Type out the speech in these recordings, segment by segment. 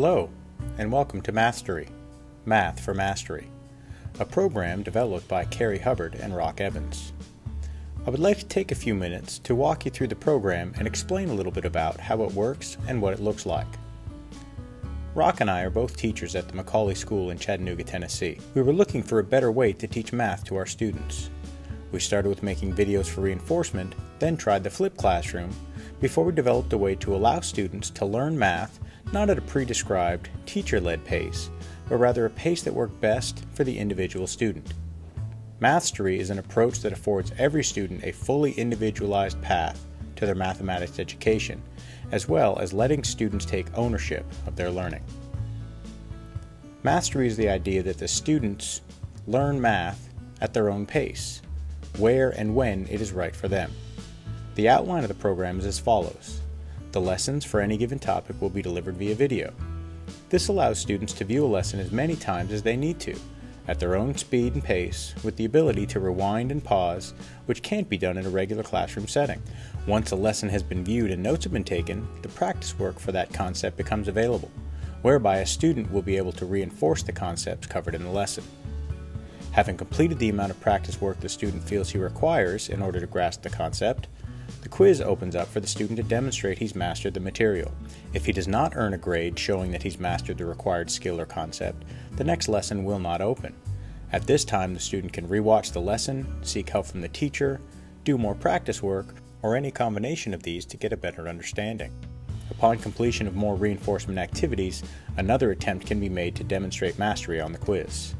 Hello, and welcome to MAthSTERY, Math for Mastery, a program developed by Cary, Hubbard, and Roc Evans. I would like to take a few minutes to walk you through the program and explain a little bit about how it works and what it looks like. Roc and I are both teachers at the Macaulay School in Chattanooga, Tennessee. We were looking for a better way to teach math to our students. We started with making videos for reinforcement, then tried the flipped classroom, before we developed a way to allow students to learn math not at a pre-described, teacher-led pace, but rather a pace that worked best for the individual student. MAthSTERY is an approach that affords every student a fully individualized path to their mathematics education, as well as letting students take ownership of their learning. MAthSTERY is the idea that the students learn math at their own pace, where and when it is right for them. The outline of the program is as follows. The lessons for any given topic will be delivered via video. This allows students to view a lesson as many times as they need to, at their own speed and pace, with the ability to rewind and pause, which can't be done in a regular classroom setting. Once a lesson has been viewed and notes have been taken, the practice work for that concept becomes available, whereby a student will be able to reinforce the concepts covered in the lesson. Having completed the amount of practice work the student feels he requires in order to grasp the concept, the quiz opens up for the student to demonstrate he's mastered the material. If he does not earn a grade showing that he's mastered the required skill or concept, the next lesson will not open. At this time, the student can rewatch the lesson, seek help from the teacher, do more practice work, or any combination of these to get a better understanding. Upon completion of more reinforcement activities, another attempt can be made to demonstrate mastery on the quiz.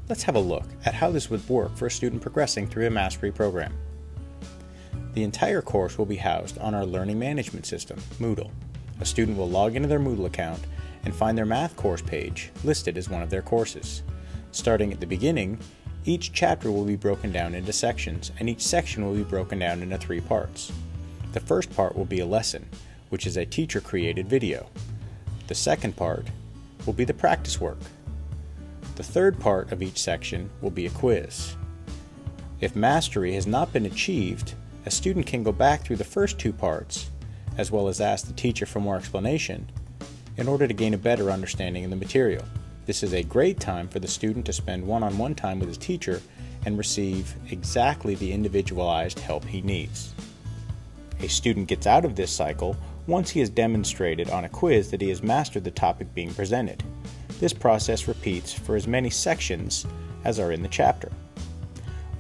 Let's have a look at how this would work for a student progressing through a MAthSTERY program. The entire course will be housed on our learning management system, Moodle. A student will log into their Moodle account and find their math course page listed as one of their courses. Starting at the beginning, each chapter will be broken down into sections, and each section will be broken down into 3 parts. The first part will be a lesson, which is a teacher-created video. The second part will be the practice work. The third part of each section will be a quiz. If mastery has not been achieved, a student can go back through the first 2 parts, as well as ask the teacher for more explanation, in order to gain a better understanding of the material. This is a great time for the student to spend one-on-one time with his teacher and receive exactly the individualized help he needs. A student gets out of this cycle once he has demonstrated on a quiz that he has mastered the topic being presented. This process repeats for as many sections as are in the chapter.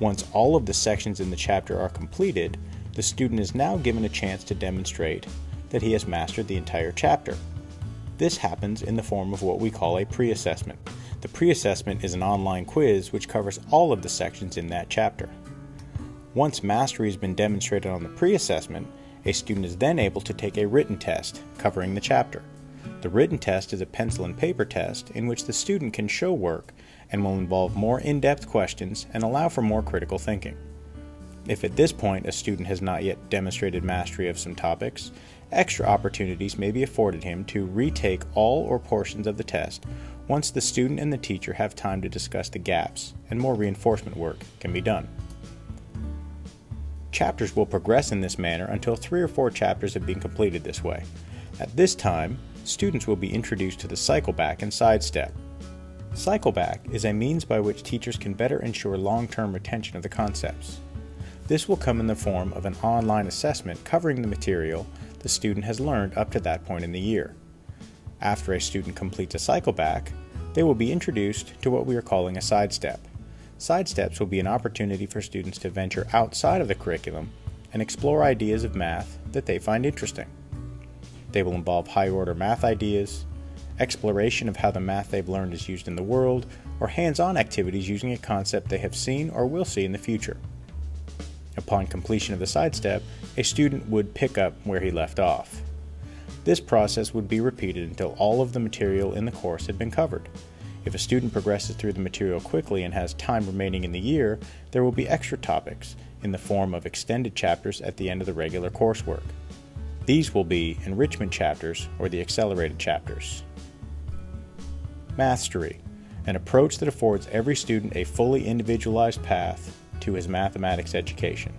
Once all of the sections in the chapter are completed, the student is now given a chance to demonstrate that he has mastered the entire chapter. This happens in the form of what we call a pre-assessment. The pre-assessment is an online quiz which covers all of the sections in that chapter. Once mastery has been demonstrated on the pre-assessment, a student is then able to take a written test covering the chapter. The written test is a pencil and paper test in which the student can show work and will involve more in-depth questions and allow for more critical thinking. If at this point a student has not yet demonstrated mastery of some topics, extra opportunities may be afforded him to retake all or portions of the test once the student and the teacher have time to discuss the gaps and more reinforcement work can be done. Chapters will progress in this manner until 3 or 4 chapters have been completed this way. At this time, students will be introduced to the cycle back and sidestep. Cycle back is a means by which teachers can better ensure long-term retention of the concepts. This will come in the form of an online assessment covering the material the student has learned up to that point in the year. After a student completes a cycle back, they will be introduced to what we are calling a sidestep. Sidesteps will be an opportunity for students to venture outside of the curriculum and explore ideas of math that they find interesting. They will involve high-order math ideas, exploration of how the math they've learned is used in the world, or hands-on activities using a concept they have seen or will see in the future. Upon completion of the sidestep, a student would pick up where he left off. This process would be repeated until all of the material in the course had been covered. If a student progresses through the material quickly and has time remaining in the year, there will be extra topics in the form of extended chapters at the end of the regular coursework. These will be enrichment chapters or the accelerated chapters. MAthSTERY, an approach that affords every student a fully individualized path to his mathematics education.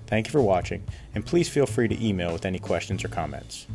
Thank you for watching, and please feel free to email with any questions or comments.